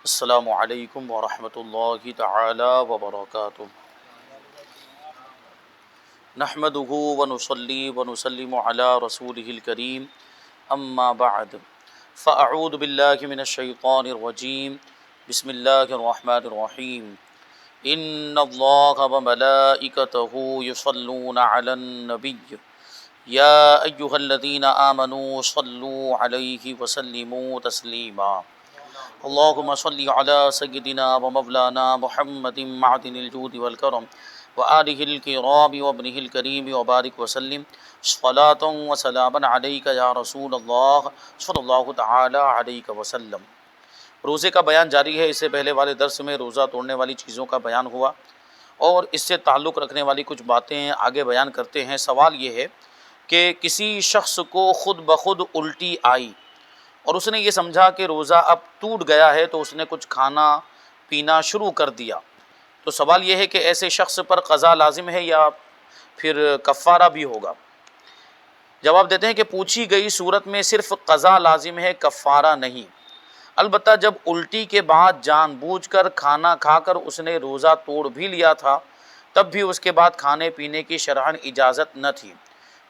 السلام علیکم ورحمۃ اللہ تعالی وبرکاتہ۔ نحمدہ ونصلی ونسلم علی رسولہ الکریم، اما بعد فاعوذ باللہ من الشیطان الرجیم، بسم اللہ الرحمن الرحیم۔ ان اللہ وملائکتہ یصلون علی النبی یا ایہا الذین آمنوا صلوا علیہ وسلموا تسلیما۔ اللہم صلی علی سیدنا و مولانا محمد معدن الجود والکرم وآلہ الکرام وابنہ الکریم وبارک وسلم صلاۃ و سلاما علیک یا رسول اللہ صلی اللہ تعالی علیہ وسلم۔ روزے کا بیان جاری ہے۔ اس سے پہلے والے درس میں روزہ توڑنے والی چیزوں کا بیان ہوا اور اس سے تعلق رکھنے والی کچھ باتیں آگے بیان کرتے ہیں۔ سوال یہ ہے کہ کسی شخص کو خود بخود الٹی آئی اور اس نے یہ سمجھا کہ روزہ اب ٹوٹ گیا ہے تو اس نے کچھ کھانا پینا شروع کر دیا، تو سوال یہ ہے کہ ایسے شخص پر قضا لازم ہے یا پھر کفارہ بھی ہوگا؟ جواب دیتے ہیں کہ پوچھی گئی صورت میں صرف قضا لازم ہے، کفارہ نہیں۔ البتہ جب الٹی کے بعد جان بوجھ کر کھانا کھا کر اس نے روزہ توڑ بھی لیا تھا تب بھی اس کے بعد کھانے پینے کی شرعاً اجازت نہ تھی،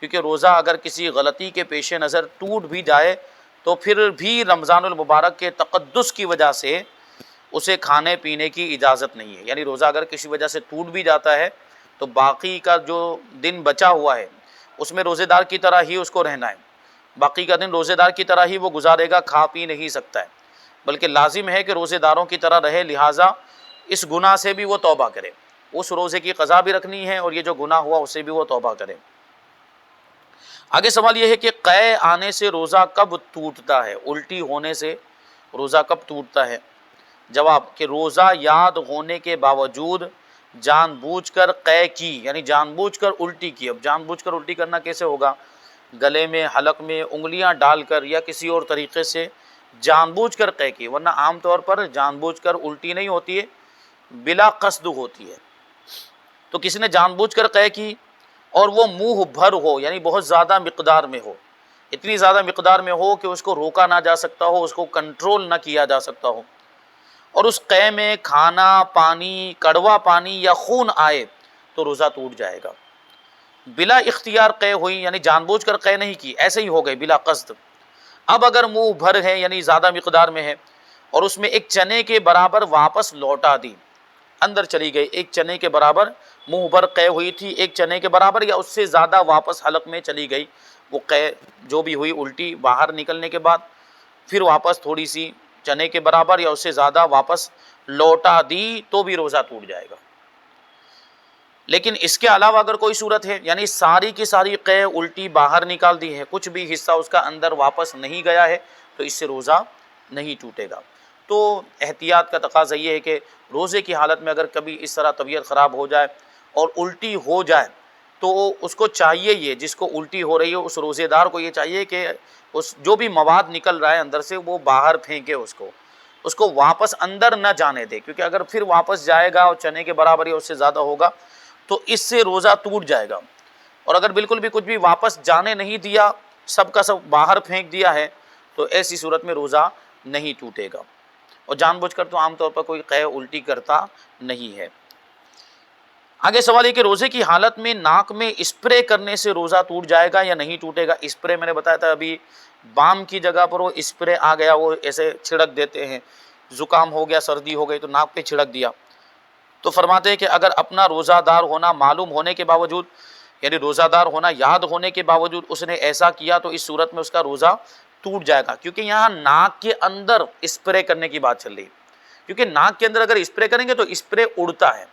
کیونکہ روزہ اگر کسی غلطی کے پیش نظر ٹوٹ بھی جائے تو پھر بھی رمضان المبارک کے تقدس کی وجہ سے اسے کھانے پینے کی اجازت نہیں ہے۔ یعنی روزہ اگر کسی وجہ سے ٹوٹ بھی جاتا ہے تو باقی کا جو دن بچا ہوا ہے اس میں روزے دار کی طرح ہی اس کو رہنا ہے، باقی کا دن روزے دار کی طرح ہی وہ گزارے گا، کھا پی نہیں سکتا ہے، بلکہ لازم ہے کہ روزے داروں کی طرح رہے، لہٰذا اس گناہ سے بھی وہ توبہ کرے، اس روزے کی قضا بھی رکھنی ہے اور یہ جو گناہ ہوا اس سے بھی وہ توبہ کرے۔ آگے سوال یہ ہے کہ قے آنے سے روزہ کب ٹوٹتا ہے؟ الٹی ہونے سے روزہ کب ٹوٹتا ہے؟ جواب کہ روزہ یاد ہونے کے باوجود جان بوجھ کر قے کی، یعنی جان بوجھ کر الٹی کی۔ اب جان بوجھ کر الٹی کرنا کیسے ہوگا؟ گلے میں حلق میں انگلیاں ڈال کر یا کسی اور طریقے سے جان بوجھ کر قے کی، ورنہ عام طور پر جان بوجھ کر الٹی نہیں ہوتی ہے، بلا قصد ہوتی ہے۔ تو کسی نے جان بوجھ کر قے کی اور وہ منہ بھر ہو، یعنی بہت زیادہ مقدار میں ہو، اتنی زیادہ مقدار میں ہو کہ اس کو روکا نہ جا سکتا ہو، اس کو کنٹرول نہ کیا جا سکتا ہو، اور اس قے میں کھانا پانی، کڑوا پانی یا خون آئے تو روزہ ٹوٹ جائے گا۔ بلا اختیار قے ہوئی، یعنی جان بوجھ کر قے نہیں کی، ایسے ہی ہو گئے بلا قصد۔ اب اگر منہ بھر ہے یعنی زیادہ مقدار میں ہے اور اس میں ایک چنے کے برابر واپس لوٹا دی، اندر چلی گئی، ایک چنے کے برابر منہ بھر قے ہوئی تھی، ایک چنے کے برابر یا اس سے زیادہ واپس حلق میں چلی گئی، وہ قے جو بھی ہوئی الٹی باہر نکلنے کے بعد پھر واپس تھوڑی سی چنے کے برابر یا اس سے زیادہ واپس لوٹا دی تو بھی روزہ ٹوٹ جائے گا۔ لیکن اس کے علاوہ اگر کوئی صورت ہے، یعنی ساری کی ساری قے الٹی باہر نکال دی ہے، کچھ بھی حصہ اس کا اندر واپس نہیں گیا ہے، تو اس سے روزہ نہیں ٹوٹے گا۔ تو احتیاط کا تقاضا یہ ہے کہ روزے کی حالت میں اگر کبھی اس طرح طبیعت خراب ہو جائے اور الٹی ہو جائے تو اس کو چاہیے، یہ جس کو الٹی ہو رہی ہے اس روزے دار کو یہ چاہیے کہ اس جو بھی مواد نکل رہا ہے اندر سے وہ باہر پھینکے، اس کو واپس اندر نہ جانے دے، کیونکہ اگر پھر واپس جائے گا اور چنے کے برابر یا اس سے زیادہ ہوگا تو اس سے روزہ ٹوٹ جائے گا۔ اور اگر بالکل بھی کچھ بھی واپس جانے نہیں دیا، سب کا سب باہر پھینک دیا ہے، تو ایسی صورت میں روزہ نہیں ٹوٹے گا۔ اور جان بوجھ کر تو عام طور پر کوئی قے الٹی کرتا نہیں ہے۔ آگے سوال ہے کہ روزے کی حالت میں ناک میں اسپرے کرنے سے روزہ ٹوٹ جائے گا یا نہیں ٹوٹے گا؟ اسپرے میں نے بتایا تھا ابھی، بام کی جگہ پر وہ اسپرے آ گیا، وہ ایسے چھڑک دیتے ہیں، زکام ہو گیا، سردی ہو گئی تو ناک پہ چھڑک دیا۔ تو فرماتے ہیں کہ اگر اپنا روزہ دار ہونا معلوم ہونے کے باوجود، یعنی روزہ دار ہونا یاد ہونے کے باوجود اس نے ایسا کیا تو اس صورت میں اس کا روزہ ٹوٹ جائے گا، کیونکہ یہاں ناک کے اندر اسپرے کرنے کی بات چل رہی ہے۔ کیونکہ ناک کے اندر اگر اسپرے کریں گے تو اسپرے اڑتا ہے،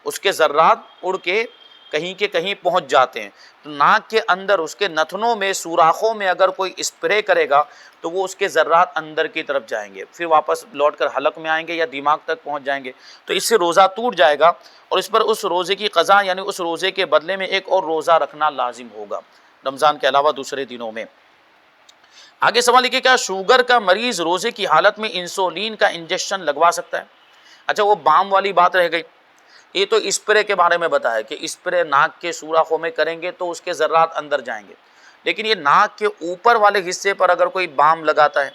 اس کے ذرات اڑ کے کہیں کے کہیں پہنچ جاتے ہیں، تو ناک کے اندر اس کے نتنوں میں سوراخوں میں اگر کوئی اسپرے کرے گا تو وہ اس کے ذرات اندر کی طرف جائیں گے، پھر واپس لوٹ کر حلق میں آئیں گے یا دماغ تک پہنچ جائیں گے، تو اس سے روزہ ٹوٹ جائے گا اور اس پر اس روزے کی قضا یعنی اس روزے کے بدلے میں ایک اور روزہ رکھنا لازم ہوگا رمضان کے علاوہ دوسرے دنوں میں۔ آگے سوال ہے کہ کیا شوگر کا مریض روزے کی حالت میں انسولین کا انجیکشن لگوا سکتا ہے؟ اچھا، وہ بام والی بات رہ گئی، یہ تو اسپرے کے بارے میں بتایا کہ اسپرے ناک کے سوراخوں میں کریں گے تو اس کے ذرات اندر جائیں گے، لیکن یہ ناک کے اوپر والے حصے پر اگر کوئی بام لگاتا ہے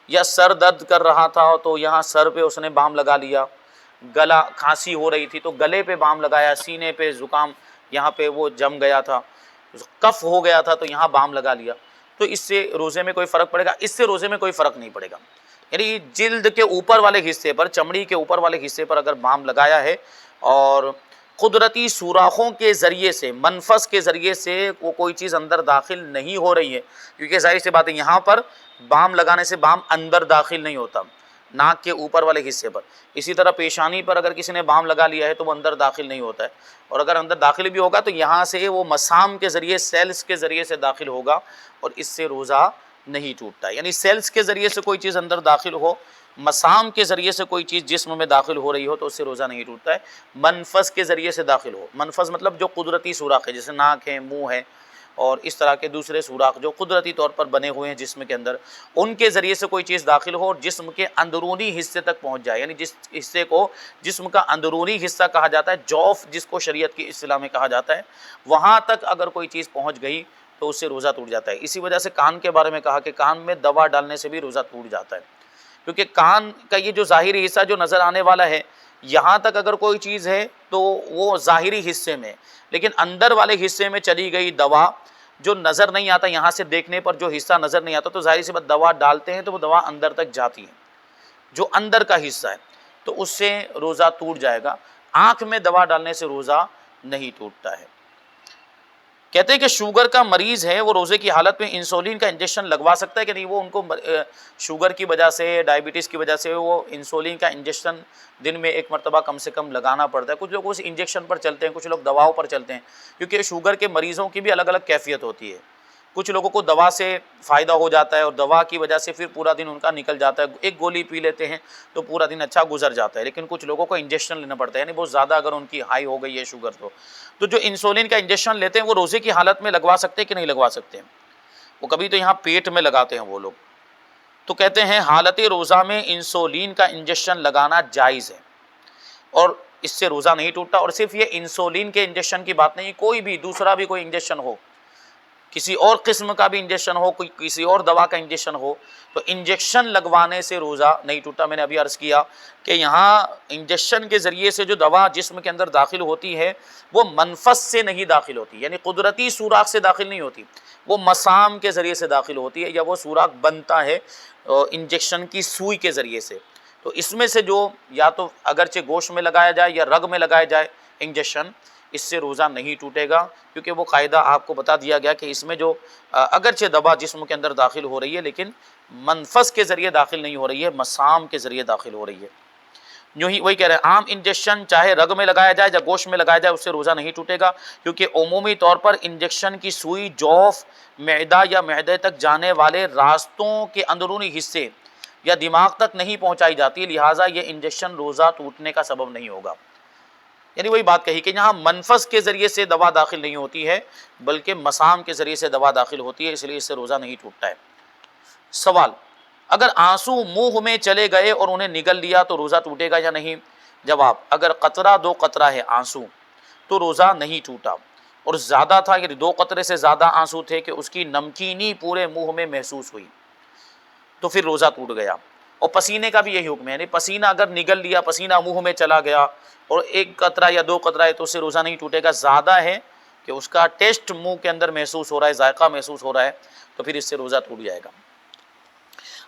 یا سر درد کر رہا تھا تو یہاں سر پہ اس نے بام لگا لیا، گلا کھانسی ہو رہی تھی تو گلے پہ بام لگایا، سینے پہ زکام یہاں پہ وہ جم گیا تھا، کف ہو گیا تھا تو یہاں بام لگا لیا، تو اس سے روزے میں کوئی فرق پڑے گا؟ اس سے روزے میں کوئی فرق نہیں پڑے گا۔ یعنی جلد کے اوپر والے حصے پر، چمڑی کے اوپر والے حصے پر اگر بام لگایا ہے اور قدرتی سوراخوں کے ذریعے سے، منفذ کے ذریعے سے وہ کوئی چیز اندر داخل نہیں ہو رہی ہے، کیونکہ ظاہر سی بات ہے یہاں پر بام لگانے سے بام اندر داخل نہیں ہوتا، ناک کے اوپر والے حصے پر، اسی طرح پیشانی پر اگر کسی نے بام لگا لیا ہے تو وہ اندر داخل نہیں ہوتا ہے، اور اگر اندر داخل بھی ہوگا تو یہاں سے وہ مسام کے ذریعے، سیلز کے ذریعے سے داخل ہوگا اور اس سے روزہ نہیں ٹوٹتا ہے۔ یعنی سیلز کے ذریعے سے کوئی چیز اندر داخل ہو، مسام کے ذریعے سے کوئی چیز جسم میں داخل ہو رہی ہو تو اس سے روزہ نہیں ٹوٹتا ہے۔ منفذ کے ذریعے سے داخل ہو، منفذ مطلب جو قدرتی سوراخ ہے، جیسے ناک ہے، منہ ہے اور اس طرح کے دوسرے سوراخ جو قدرتی طور پر بنے ہوئے ہیں جسم کے اندر، ان کے ذریعے سے کوئی چیز داخل ہو اور جسم کے اندرونی حصے تک پہنچ جائے، یعنی جس حصے کو جسم کا اندرونی حصہ کہا جاتا ہے، جوف جس کو شریعت کی اصطلاح میں کہا جاتا ہے، وہاں تک اگر کوئی چیز پہنچ گئی تو اس سے روزہ ٹوٹ جاتا ہے۔ اسی وجہ سے کان کے بارے میں کہا کہ کان میں دوا ڈالنے سے بھی روزہ ٹوٹ جاتا ہے، کیونکہ کان کا یہ جو ظاہری حصہ جو نظر آنے والا ہے، یہاں تک اگر کوئی چیز ہے تو وہ ظاہری حصے میں، لیکن اندر والے حصے میں چلی گئی دوا جو نظر نہیں آتا، یہاں سے دیکھنے پر جو حصہ نظر نہیں آتا، تو ظاہر سی بات دوا ڈالتے ہیں تو وہ دوا اندر تک جاتی ہے، جو اندر کا حصہ ہے تو اس سے روزہ ٹوٹ جائے گا۔ آنکھ میں دوا ڈالنے سے روزہ نہیں ٹوٹتا ہے۔ کہتے ہیں کہ شوگر کا مریض ہے، وہ روزے کی حالت میں انسولین کا انجیکشن لگوا سکتا ہے کہ نہیں؟ وہ ان کو شوگر کی وجہ سے، ڈائبٹیز کی وجہ سے وہ انسولین کا انجیکشن دن میں ایک مرتبہ کم سے کم لگانا پڑتا ہے۔ کچھ لوگ اس انجیکشن پر چلتے ہیں، کچھ لوگ دواؤں پر چلتے ہیں، کیونکہ شوگر کے مریضوں کی بھی الگ الگ کیفیت ہوتی ہے۔ کچھ لوگوں کو دوا سے فائدہ ہو جاتا ہے اور دوا کی وجہ سے پھر پورا دن ان کا نکل جاتا ہے، ایک گولی پی لیتے ہیں تو پورا دن اچھا گزر جاتا ہے، لیکن کچھ لوگوں کو انجیکشن لینا پڑتا ہے، یعنی بہت زیادہ اگر ان کی ہائی ہو گئی ہے شوگر تو جو انسولین کا انجیکشن لیتے ہیں وہ روزے کی حالت میں لگوا سکتے ہیں کہ نہیں لگوا سکتے ہیں؟ وہ کبھی تو یہاں پیٹ میں لگاتے ہیں وہ لوگ، تو کہتے ہیں حالت روزہ میں انسولین کا انجیکشن لگانا جائز ہے اور اس سے روزہ نہیں ٹوٹتا۔ اور صرف یہ انسولین کے انجیکشن کی بات نہیں، کوئی بھی دوسرا بھی کوئی انجیکشن ہو، کسی اور قسم کا بھی انجیکشن ہو، کوئی کسی اور دوا کا انجیکشن ہو، تو انجیکشن لگوانے سے روزہ نہیں ٹوٹتا۔ میں نے ابھی عرض کیا کہ یہاں انجیکشن کے ذریعے سے جو دوا جسم کے اندر داخل ہوتی ہے وہ منفذ سے نہیں داخل ہوتی، یعنی قدرتی سوراخ سے داخل نہیں ہوتی، وہ مسام کے ذریعے سے داخل ہوتی ہے، یا وہ سوراخ بنتا ہے انجیکشن کی سوئی کے ذریعے سے۔ تو اس میں سے جو یا تو اگرچہ گوشت میں لگایا جائے یا رگ میں لگایا جائے انجیکشن، اس سے روزہ نہیں ٹوٹے گا، کیونکہ وہ قاعدہ آپ کو بتا دیا گیا کہ اس میں جو اگرچہ دوا جسم کے اندر داخل ہو رہی ہے لیکن منفذ کے ذریعے داخل نہیں ہو رہی ہے، مسام کے ذریعے داخل ہو رہی ہے۔ یوں ہی وہی کہہ رہے ہیں، عام انجیکشن چاہے رگ میں لگایا جائے یا گوشت میں لگایا جائے اس سے روزہ نہیں ٹوٹے گا، کیونکہ عمومی طور پر انجیکشن کی سوئی جوف، معدہ یا معدے تک جانے والے راستوں کے اندرونی حصے یا دماغ تک نہیں پہنچائی جاتی، لہٰذا یہ انجیکشن روزہ ٹوٹنے کا سبب نہیں ہوگا۔ یعنی وہی بات کہی کہ یہاں منفذ کے ذریعے سے دوا داخل نہیں ہوتی ہے بلکہ مسام کے ذریعے سے دوا داخل ہوتی ہے، اس لیے اس سے روزہ نہیں ٹوٹتا ہے۔ سوال، اگر آنسو منہ میں چلے گئے اور انہیں نگل لیا تو روزہ ٹوٹے گا یا نہیں؟ جواب، اگر قطرہ 2 قطرہ ہے آنسو تو روزہ نہیں ٹوٹا، اور زیادہ تھا یعنی 2 قطرے سے زیادہ آنسو تھے کہ اس کی نمکینی پورے منہ میں محسوس ہوئی تو پھر روزہ ٹوٹ گیا۔ اور پسینے کا بھی یہی حکم ہے، یعنی پسینہ اگر نگل لیا، پسینہ منہ میں چلا گیا اور 1 قطرہ یا 2 قطرہ ہے تو اس سے روزہ نہیں ٹوٹے گا، زیادہ ہے کہ اس کا ٹیسٹ منہ کے اندر محسوس ہو رہا ہے، ذائقہ محسوس ہو رہا ہے تو پھر اس سے روزہ ٹوٹ جائے گا۔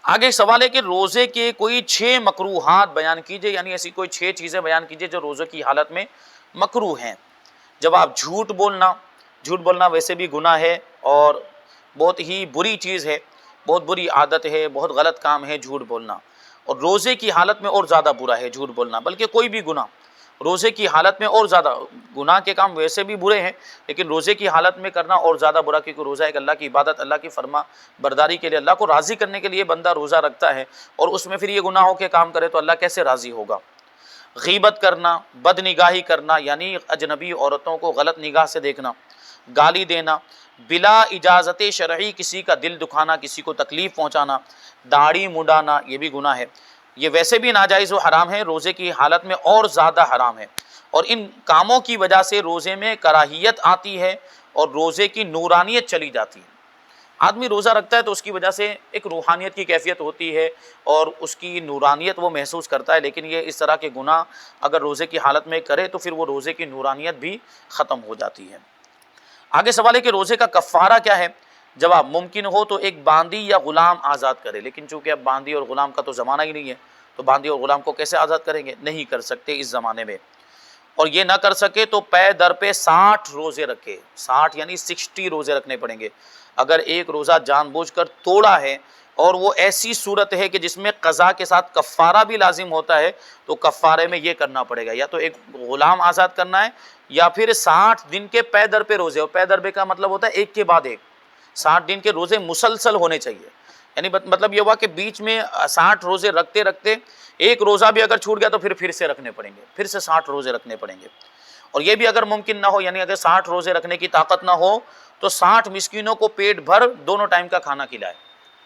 آگے سوال ہے کہ روزے کے کوئی 6 مکروہات بیان کیجئے، یعنی ایسی کوئی 6 چیزیں بیان کیجئے جو روزے کی حالت میں مکروہ ہیں۔ جواب، جھوٹ بولنا ویسے بھی گناہ ہے اور بہت ہی بری چیز ہے، بہت بری عادت ہے، بہت غلط کام ہے جھوٹ بولنا، اور روزے کی حالت میں اور زیادہ برا ہے جھوٹ بولنا، بلکہ کوئی بھی گناہ روزے کی حالت میں اور زیادہ، گناہ کے کام ویسے بھی برے ہیں لیکن روزے کی حالت میں کرنا اور زیادہ برا، کیونکہ روزہ ایک اللہ کی عبادت، اللہ کی فرما برداری کے لیے، اللہ کو راضی کرنے کے لیے بندہ روزہ رکھتا ہے، اور اس میں پھر یہ گناہوں کے کام کرے تو اللہ کیسے راضی ہوگا؟ غیبت کرنا، بد نگاہی کرنا یعنی اجنبی عورتوں کو غلط نگاہ سے دیکھنا، گالی دینا، بلا اجازت شرعی کسی کا دل دکھانا، کسی کو تکلیف پہنچانا، داڑھی منڈانا، یہ بھی گناہ ہے، یہ ویسے بھی ناجائز و حرام ہے، روزے کی حالت میں اور زیادہ حرام ہے، اور ان کاموں کی وجہ سے روزے میں کراہیت آتی ہے اور روزے کی نورانیت چلی جاتی ہے۔ آدمی روزہ رکھتا ہے تو اس کی وجہ سے ایک روحانیت کی کیفیت ہوتی ہے اور اس کی نورانیت وہ محسوس کرتا ہے، لیکن یہ اس طرح کے گناہ اگر روزے کی حالت میں کرے تو پھر وہ روزے کی نورانیت بھی ختم ہو جاتی ہے۔ آگے سوال ہے کہ روزے کا کفارہ کیا ہے؟ جواب، ممکن ہو تو ایک باندی یا غلام آزاد کرے، لیکن چونکہ اب باندی اور غلام کا تو زمانہ ہی نہیں ہے، تو باندی اور غلام کو کیسے آزاد کریں گے؟ نہیں کر سکتے اس زمانے میں، اور یہ نہ کر سکے تو پے در پہ 60 روزے رکھے، 60 یعنی 60 روزے رکھنے پڑیں گے۔ اگر ایک روزہ جان بوجھ کر توڑا ہے اور وہ ایسی صورت ہے کہ جس میں قضا کے ساتھ کفارہ بھی لازم ہوتا ہے، تو کفارے میں یہ کرنا پڑے گا، یا تو ایک غلام آزاد کرنا ہے یا پھر 60 دن کے پے در پہ روزے، اور پے در پہ کا مطلب ہوتا ہے ایک کے بعد ایک، 60 دن کے روزے مسلسل ہونے چاہیے، یعنی مطلب یہ ہوا کہ بیچ میں 60 روزے رکھتے رکھتے ایک روزہ بھی اگر چھوٹ گیا تو پھر سے رکھنے پڑیں گے، پھر سے 60 روزے رکھنے پڑیں گے۔ اور یہ بھی اگر ممکن نہ ہو، یعنی اگر 60 روزے رکھنے کی طاقت نہ ہو تو 60 مسکینوں کو پیٹ بھر دونوں ٹائم کا کھانا کھلائے،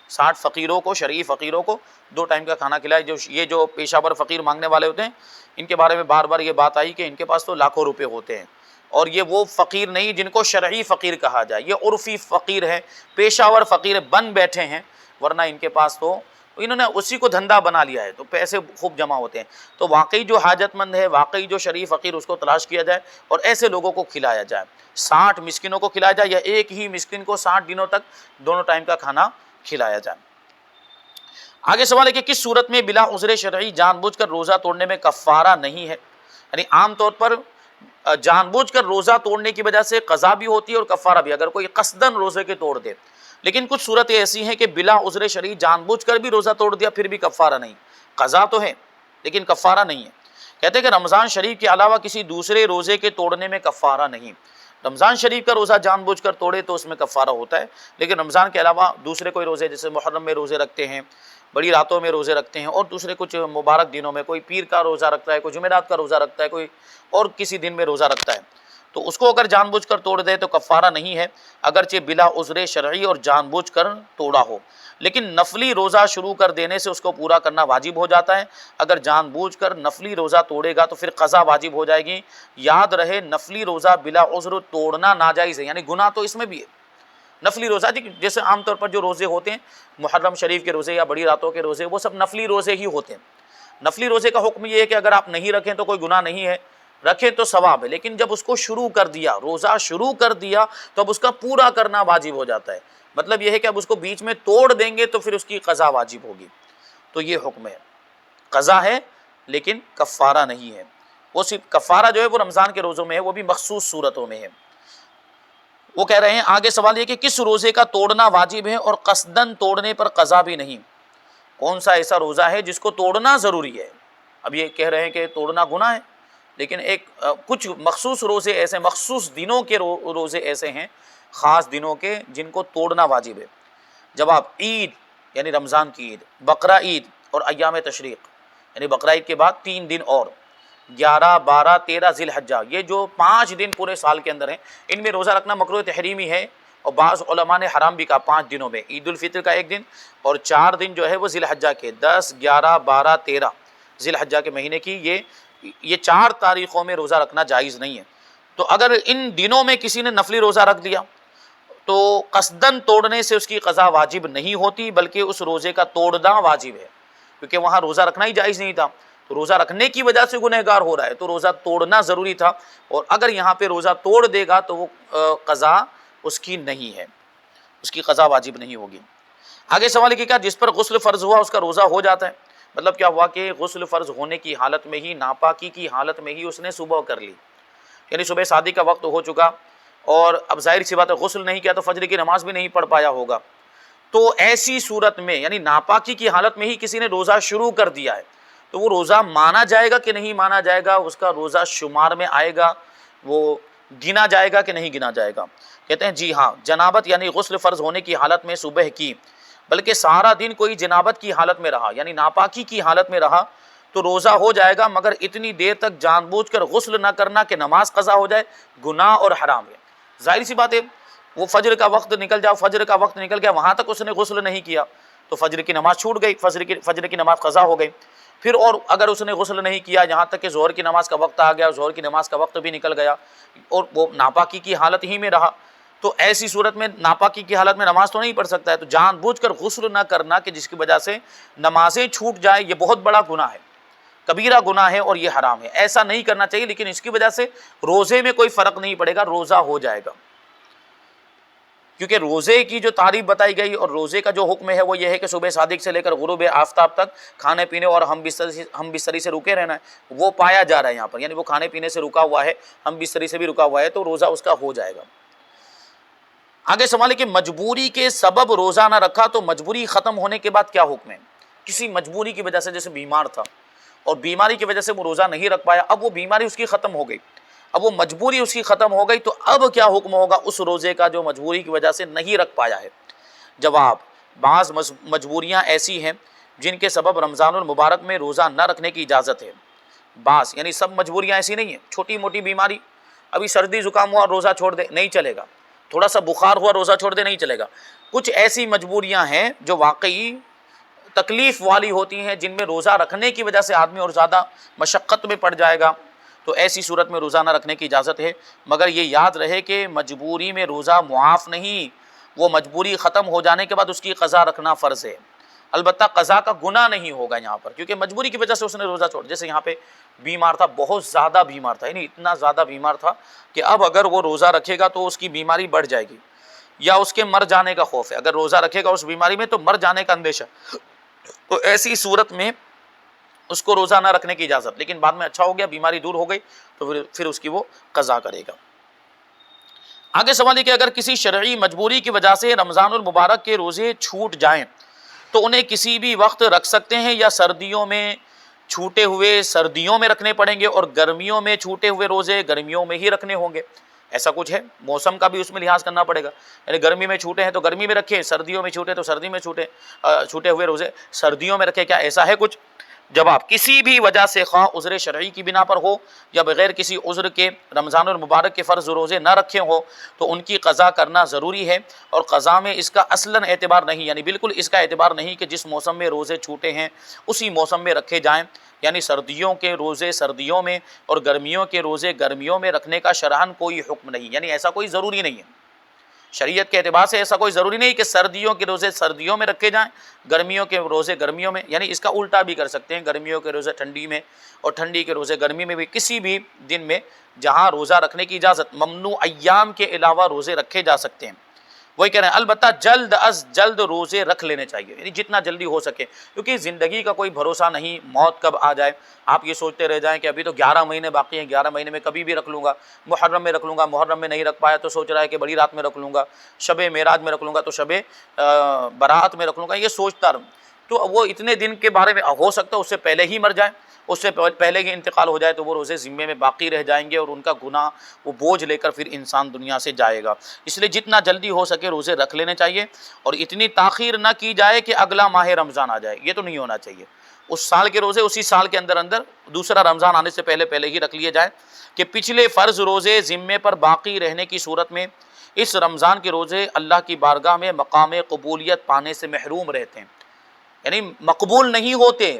60 فقیروں کو، شرعی فقیروں کو 2 ٹائم کا کھانا کھلائے۔ یہ جو پیشہ ور فقیر مانگنے والے ہوتے ہیں، ان کے بارے میں بار بار یہ بات آئی کہ ان کے پاس تو لاکھوں روپے ہوتے ہیں، اور یہ وہ فقیر نہیں جن کو شرعی فقیر کہا جائے، یہ عرفی فقیر ہے، پیشہ ور فقیر بن بیٹھے ہیں، ورنہ ان کے پاس تو انہوں نے اسی کو دھندا بنا لیا ہے، تو پیسے خوب جمع ہوتے ہیں۔ تو واقعی جو حاجت مند ہے، واقعی جو شریف فقیر، اس کو تلاش کیا جائے اور ایسے لوگوں کو کھلایا جائے، 60 مسکینوں کو کھلایا جائے، یا ایک ہی مسکین کو 60 دنوں تک دونوں ٹائم کا کھانا کھلایا جائے۔ آگے سوال ہے کہ کس صورت میں بلا عذر شرعی جان بوجھ کر روزہ توڑنے میں کفارہ نہیں ہے؟ یعنی عام طور پر جان بوجھ کر روزہ توڑنے کی وجہ سے قضا بھی ہوتی ہے اور کفارہ بھی، اگر کوئی قصدن روزے کے توڑ دے، لیکن کچھ صورتیں ایسی ہیں کہ بلا عذر شرعی جان بوجھ کر بھی روزہ توڑ دیا، پھر بھی کفارہ نہیں، قضا تو ہے لیکن کفارہ نہیں ہے۔ کہتے ہیں کہ رمضان شریف کے علاوہ کسی دوسرے روزے کے توڑنے میں کفارہ نہیں، رمضان شریف کا روزہ جان بوجھ کر توڑے تو اس میں کفارہ ہوتا ہے، لیکن رمضان کے علاوہ دوسرے کوئی روزے، جیسے محرم میں روزے رکھتے ہیں، بڑی راتوں میں روزے رکھتے ہیں، اور دوسرے کچھ مبارک دنوں میں، کوئی پیر کا روزہ رکھتا ہے، کوئی جمعرات کا روزہ رکھتا ہے، کوئی اور کسی دن میں روزہ رکھتا ہے، تو اس کو اگر جان بوجھ کر توڑ دے تو کفارہ نہیں ہے، اگرچہ بلا عذر شرعی اور جان بوجھ کر توڑا ہو، لیکن نفلی روزہ شروع کر دینے سے اس کو پورا کرنا واجب ہو جاتا ہے۔ اگر جان بوجھ کر نفلی روزہ توڑے گا تو پھر قضا واجب ہو جائے گی۔ یاد رہے، نفلی روزہ بلا عذر توڑنا ناجائز ہے، یعنی گناہ تو اس میں بھی ہے۔ نفلی روزہ جیسے عام طور پر جو روزے ہوتے ہیں، محرم شریف کے روزے یا بڑی راتوں کے روزے، وہ سب نفلی روزے ہی ہوتے ہیں۔ نفلی روزے کا حکم یہ ہے کہ اگر آپ نہیں رکھیں تو کوئی گناہ نہیں ہے، رکھیں تو ثواب ہے، لیکن جب اس کو شروع کر دیا، روزہ شروع کر دیا، تو اب اس کا پورا کرنا واجب ہو جاتا ہے۔ مطلب یہ ہے کہ اب اس کو بیچ میں توڑ دیں گے تو پھر اس کی قضا واجب ہوگی، تو یہ حکم ہے، قضا ہے لیکن کفارہ نہیں ہے۔ وہ صرف کفارہ جو ہے وہ رمضان کے روزوں میں ہے، وہ بھی مخصوص صورتوں میں ہے۔ وہ کہہ رہے ہیں آگے سوال یہ کہ کس روزے کا توڑنا واجب ہے اور قصدن توڑنے پر قضا بھی نہیں؟ کون سا ایسا روزہ ہے جس کو توڑنا ضروری ہے؟ اب یہ کہہ رہے ہیں کہ توڑنا گناہ ہے، لیکن کچھ مخصوص روزے ایسے، مخصوص دنوں کے روزے ایسے ہیں، خاص دنوں کے، جن کو توڑنا واجب ہے۔ جواب، عید یعنی رمضان کی عید، بقرہ عید اور ایام تشریق، یعنی بقرہ عید کے بعد 3 دن اور 11، 12، 13 ذی الحجہ، یہ جو 5 دن پورے سال کے اندر ہیں، ان میں روزہ رکھنا مکروہ تحریمی ہے، اور بعض علماء نے حرام بھی کہا۔ 5 دنوں میں عید الفطر کا 1 دن اور 4 دن جو ہے وہ ذی الحجہ کے، 10، 11، 12، 13 ذی الحجہ کے مہینے کی، یہ 4 تاریخوں میں روزہ رکھنا جائز نہیں ہے۔ تو اگر ان دنوں میں کسی نے نفلی روزہ رکھ دیا تو قصدن توڑنے سے اس کی قضا واجب نہیں ہوتی، بلکہ اس روزے کا توڑنا واجب ہے، کیونکہ وہاں روزہ رکھنا ہی جائز نہیں تھا، تو روزہ رکھنے کی وجہ سے گنہگار ہو رہا ہے، تو روزہ توڑنا ضروری تھا، اور اگر یہاں پہ روزہ توڑ دے گا تو وہ قضا اس کی نہیں ہے، اس کی قضا واجب نہیں ہوگی۔ آگے سوال ہے کہ جس پر غسل فرض ہوا اس کا روزہ ہو جاتا ہے؟ مطلب کیا ہوا کہ غسل فرض ہونے کی حالت میں ہی، ناپاکی کی حالت میں ہی اس نے صبح کر لی، یعنی صبح شادی کا وقت ہو چکا، اور اب ظاہر سی بات ہے غسل نہیں کیا تو فجر کی نماز بھی نہیں پڑھ پایا ہوگا، تو ایسی صورت میں یعنی ناپاکی کی حالت میں ہی کسی نے روزہ شروع کر دیا ہے، تو وہ روزہ مانا جائے گا کہ نہیں مانا جائے گا؟ اس کا روزہ شمار میں آئے گا، وہ گنا جائے گا کہ نہیں گنا جائے گا؟ کہتے ہیں جی ہاں، جنابت یعنی غسل فرض ہونے کی حالت میں صبح کی، بلکہ سارا دن کوئی جنابت کی حالت میں رہا، یعنی ناپاکی کی حالت میں رہا، تو روزہ ہو جائے گا، مگر اتنی دیر تک جان بوجھ کر غسل نہ کرنا کہ نماز قضا ہو جائے، گناہ اور حرام ہے۔ ظاہر سی بات ہے، وہ فجر کا وقت نکل جاؤ، فجر کا وقت نکل گیا، وہاں تک اس نے غسل نہیں کیا تو فجر کی نماز چھوٹ گئی، فجر کی نماز قضا ہو گئی۔ پھر اور اگر اس نے غسل نہیں کیا یہاں تک کہ ظہر کی نماز کا وقت آ گیا، ظہر کی نماز کا وقت بھی نکل گیا، اور وہ ناپاکی کی حالت ہی میں رہا، تو ایسی صورت میں ناپاکی کی حالت میں نماز تو نہیں پڑھ سکتا ہے، تو جان بوجھ کر غسل نہ کرنا کہ جس کی وجہ سے نمازیں چھوٹ جائیں، یہ بہت بڑا گناہ ہے، کبیرہ گناہ ہے اور یہ حرام ہے، ایسا نہیں کرنا چاہیے۔ لیکن اس کی وجہ سے روزے میں کوئی فرق نہیں پڑے گا، روزہ ہو جائے گا، کیونکہ روزے کی جو تعریف بتائی گئی اور روزے کا جو حکم ہے وہ یہ ہے کہ صبح صادق سے لے کر غروب آفتاب تک کھانے پینے اور ہم بستری سے رکے رہنا ہے، وہ پایا جا رہا ہے یہاں پر، یعنی وہ کھانے پینے سے رکا ہوا ہے، ہم بستری سے بھی رکا ہوا ہے، تو روزہ اس کا ہو جائے گا۔ آگے سوال ہے کہ مجبوری کے سبب روزہ نہ رکھا تو مجبوری ختم ہونے کے بعد کیا حکم ہے؟ کسی مجبوری کی وجہ سے، جیسے بیمار تھا اور بیماری کی وجہ سے وہ روزہ نہیں رکھ پایا، اب وہ بیماری اس کی ختم ہو گئی، اب وہ مجبوری اس کی ختم ہو گئی، تو اب کیا حکم ہوگا اس روزے کا جو مجبوری کی وجہ سے نہیں رکھ پایا ہے؟ جواب، بعض مجبوریاں ایسی ہیں جن کے سبب رمضان المبارک میں روزہ نہ رکھنے کی اجازت ہے، بعض یعنی سب مجبوریاں ایسی نہیں ہیں، چھوٹی موٹی بیماری، ابھی سردی زکام ہوا روزہ چھوڑ دے نہیں چلے گا، تھوڑا سا بخار ہوا روزہ چھوڑ دے نہیں چلے گا، کچھ ایسی مجبوریاں ہیں جو واقعی تکلیف والی ہوتی ہیں، جن میں روزہ رکھنے کی وجہ سے آدمی اور زیادہ مشقت میں پڑ جائے گا، تو ایسی صورت میں روزہ نہ رکھنے کی اجازت ہے، مگر یہ یاد رہے کہ مجبوری میں روزہ معاف نہیں، وہ مجبوری ختم ہو جانے کے بعد اس کی قضا رکھنا فرض ہے، البتہ قضا کا گناہ نہیں ہوگا یہاں پر، کیونکہ مجبوری کی وجہ سے اس نے روزہ چھوڑ، جیسے یہاں پہ بیمار تھا، بہت زیادہ بیمار تھا، یعنی اتنا زیادہ بیمار تھا کہ اب اگر وہ روزہ رکھے گا تو اس کی بیماری بڑھ جائے گی یا اس کے مر جانے کا خوف ہے، اگر روزہ رکھے گا اس بیماری میں تو مر جانے کا اندیشہ، تو ایسی صورت میں اس کو روزہ نہ رکھنے کی اجازت، لیکن بعد میں اچھا ہو گیا، بیماری دور ہو گئی تو پھر اس کی وہ قضا کرے گا۔ آگے سوال ہے کہ اگر کسی شرعی مجبوری کی وجہ سے رمضان المبارک کے روزے چھوٹ جائیں تو انہیں کسی بھی وقت رکھ سکتے ہیں یا سردیوں میں چھوٹے ہوئے سردیوں میں رکھنے پڑیں گے اور گرمیوں میں چھوٹے ہوئے روزے گرمیوں میں ہی رکھنے ہوں گے؟ ایسا کچھ ہے، موسم کا بھی اس میں لحاظ کرنا پڑے گا، یعنی گرمی میں چھوٹے ہیں تو گرمی میں رکھیں، سردیوں میں چھوٹے تو سردی میں چھوٹے ہوئے روزے سردیوں میں رکھیں، کیا ایسا ہے کچھ؟ جواب، کسی بھی وجہ سے خواہ عذر شرعی کی بنا پر ہو یا بغیر کسی عذر کے رمضان المبارک کے فرض روزے نہ رکھے ہوں تو ان کی قضا کرنا ضروری ہے، اور قضا میں اس کا اصلاً اعتبار نہیں، یعنی بالکل اس کا اعتبار نہیں کہ جس موسم میں روزے چھوٹے ہیں اسی موسم میں رکھے جائیں، یعنی سردیوں کے روزے سردیوں میں اور گرمیوں کے روزے گرمیوں میں رکھنے کا شرعاً کوئی حکم نہیں، یعنی ایسا کوئی ضروری نہیں ہے، شریعت کے اعتبار سے ایسا کوئی ضروری نہیں کہ سردیوں کے روزے سردیوں میں رکھے جائیں، گرمیوں کے روزے گرمیوں میں، یعنی اس کا الٹا بھی کر سکتے ہیں، گرمیوں کے روزے ٹھنڈی میں اور ٹھنڈی کے روزے گرمی میں، بھی کسی بھی دن میں جہاں روزہ رکھنے کی اجازت، ممنوع ایام کے علاوہ روزے رکھے جا سکتے ہیں۔ وہی کہہ رہے ہیں البتہ جلد از جلد روزے رکھ لینے چاہیے، یعنی جتنا جلدی ہو سکے، کیونکہ زندگی کا کوئی بھروسہ نہیں، موت کب آ جائے، آپ یہ سوچتے رہ جائیں کہ ابھی تو 11 مہینے باقی ہیں، 11 مہینے میں کبھی بھی رکھ لوں گا، محرم میں رکھ لوں گا، محرم میں نہیں رکھ پایا تو سوچ رہا ہے کہ بڑی رات میں رکھ لوں گا، شب معراج میں رکھ لوں گا تو شب برات میں رکھ لوں گا، یہ سوچتا رہوں، تو وہ اتنے دن کے بارے میں ہو سکتا ہے اس سے پہلے ہی مر جائیں، اس سے پہلے ہی انتقال ہو جائے، تو وہ روزے ذمے میں باقی رہ جائیں گے اور ان کا گناہ وہ بوجھ لے کر پھر انسان دنیا سے جائے گا، اس لیے جتنا جلدی ہو سکے روزے رکھ لینے چاہیے، اور اتنی تاخیر نہ کی جائے کہ اگلا ماہ رمضان آ جائے، یہ تو نہیں ہونا چاہیے، اس سال کے روزے اسی سال کے اندر دوسرا رمضان آنے سے پہلے ہی رکھ لیے جائیں، کہ پچھلے فرض روزے ذمے پر باقی رہنے کی صورت میں اس رمضان کے روزے اللہ کی بارگاہ میں مقام قبولیت پانے سے محروم رہتے ہیں، یعنی مقبول نہیں ہوتے۔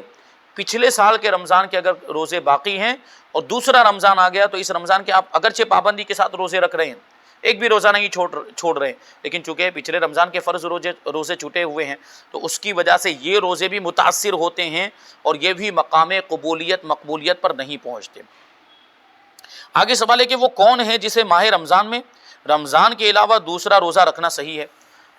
پچھلے سال کے رمضان کے اگر روزے باقی ہیں اور دوسرا رمضان آ گیا تو اس رمضان کے آپ اگرچہ پابندی کے ساتھ روزے رکھ رہے ہیں، ایک بھی روزہ نہیں چھوڑ رہے ہیں، لیکن چونکہ پچھلے رمضان کے فرض روزے چھوٹے ہوئے ہیں تو اس کی وجہ سے یہ روزے بھی متاثر ہوتے ہیں اور یہ بھی مقام مقبولیت پر نہیں پہنچتے۔ آگے سوال ہے کہ وہ کون ہے جسے ماہ رمضان میں رمضان کے علاوہ دوسرا روزہ رکھنا صحیح ہے؟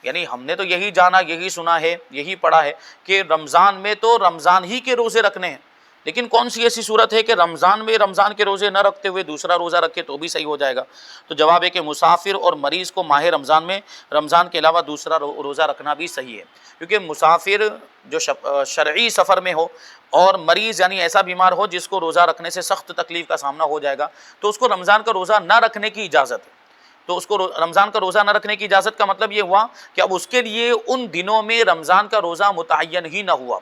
یعنی ہم نے تو یہی جانا، یہی سنا ہے، یہی پڑھا ہے کہ رمضان میں تو رمضان ہی کے روزے رکھنے ہیں، لیکن کون سی ایسی صورت ہے کہ رمضان میں رمضان کے روزے نہ رکھتے ہوئے دوسرا روزہ رکھے تو بھی صحیح ہو جائے گا؟ تو جواب ہے کہ مسافر اور مریض کو ماہ رمضان میں رمضان کے علاوہ دوسرا روزہ رکھنا بھی صحیح ہے، کیونکہ مسافر جو شرعی سفر میں ہو اور مریض یعنی ایسا بیمار ہو جس کو روزہ رکھنے سے سخت تکلیف کا سامنا ہو جائے گا تو اس کو رمضان کا روزہ نہ رکھنے کی اجازت ہے، تو اس کو رمضان کا روزہ نہ رکھنے کی اجازت کا مطلب یہ ہوا کہ اب اس کے لیے ان دنوں میں رمضان کا روزہ متعین ہی نہ ہوا،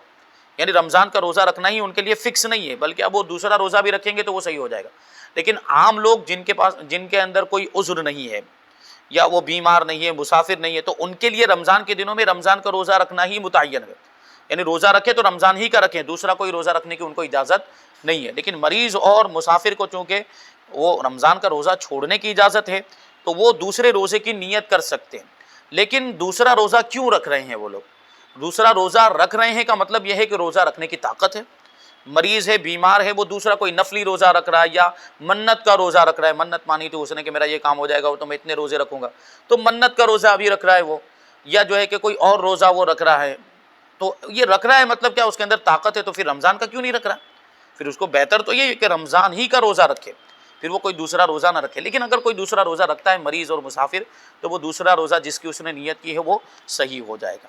یعنی رمضان کا روزہ رکھنا ہی ان کے لیے فکس نہیں ہے، بلکہ اب وہ دوسرا روزہ بھی رکھیں گے تو وہ صحیح ہو جائے گا۔ لیکن عام لوگ جن کے اندر کوئی عذر نہیں ہے یا وہ بیمار نہیں ہے، مسافر نہیں ہے، تو ان کے لیے رمضان کے دنوں میں رمضان کا روزہ رکھنا ہی متعین ہے، یعنی روزہ رکھے تو رمضان ہی کا رکھیں، دوسرا کوئی روزہ رکھنے کی ان کو اجازت نہیں ہے۔ لیکن مریض اور مسافر کو چونکہ وہ رمضان کا روزہ چھوڑنے کی اجازت ہے، تو وہ دوسرے روزے کی نیت کر سکتے ہیں، لیکن دوسرا روزہ کیوں رکھ رہے ہیں وہ لوگ؟ دوسرا روزہ رکھ رہے ہیں کا مطلب یہ ہے کہ روزہ رکھنے کی طاقت ہے، مریض ہے، بیمار ہے، وہ دوسرا کوئی نفلی روزہ رکھ رہا ہے یا منت کا روزہ رکھ رہا ہے، منت مانی تھی اس نے کہ میرا یہ کام ہو جائے گا تو میں اتنے روزے رکھوں گا، تو منت کا روزہ ابھی رکھ رہا ہے وہ، یا جو ہے کہ کوئی اور روزہ وہ رکھ رہا ہے، تو یہ رکھ رہا ہے مطلب کیا اس کے اندر طاقت ہے، تو پھر رمضان کا کیوں نہیں رکھ رہا؟ پھر اس کو بہتر تو یہ ہے کہ رمضان ہی کا روزہ رکھے، پھر وہ کوئی دوسرا روزہ نہ رکھے۔ لیکن اگر کوئی دوسرا روزہ رکھتا ہے مریض اور مسافر، تو وہ دوسرا روزہ جس کی اس نے نیت کی ہے وہ صحیح ہو جائے گا۔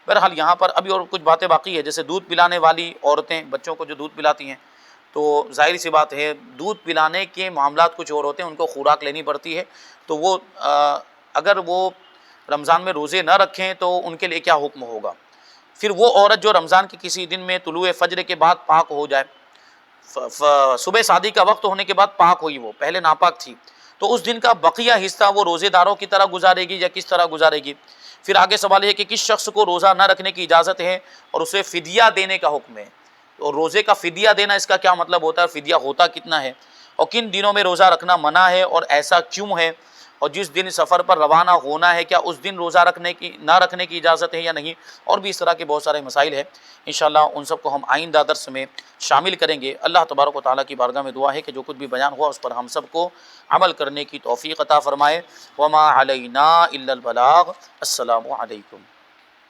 بہرحال یہاں پر ابھی اور کچھ باتیں باقی ہے، جیسے دودھ پلانے والی عورتیں بچوں کو جو دودھ پلاتی ہیں، تو ظاہر سی بات ہے دودھ پلانے کے معاملات کچھ اور ہوتے ہیں، ان کو خوراک لینی پڑتی ہے، تو وہ اگر وہ رمضان میں روزے نہ رکھیں تو ان کے لیے کیا حکم ہوگا؟ پھر وہ عورت جو رمضان کے کسی دن میں طلوع فجر کے بعد پاک ہو جائے، صبح شادی کا وقت ہونے کے بعد پاک ہوئی، وہ پہلے ناپاک تھی، تو اس دن کا بقیہ حصہ وہ روزے داروں کی طرح گزارے گی یا کس طرح گزارے گی؟ پھر آگے سوال یہ کہ کس شخص کو روزہ نہ رکھنے کی اجازت ہے اور اسے فدیہ دینے کا حکم ہے، اور روزے کا فدیہ دینا اس کا کیا مطلب ہوتا ہے، فدیہ ہوتا کتنا ہے، اور کن دنوں میں روزہ رکھنا منع ہے اور ایسا کیوں ہے، اور جس دن سفر پر روانہ ہونا ہے کیا اس دن روزہ نہ رکھنے کی اجازت ہے یا نہیں، اور بھی اس طرح کے بہت سارے مسائل ہیں، انشاءاللہ ان سب کو ہم آئندہ درس میں شامل کریں گے۔ اللہ تبارک و تعالیٰ کی بارگاہ میں دعا ہے کہ جو کچھ بھی بیان ہوا اس پر ہم سب کو عمل کرنے کی توفیق عطا فرمائے۔ وما علینا الا البلاغ۔ السلام علیکم۔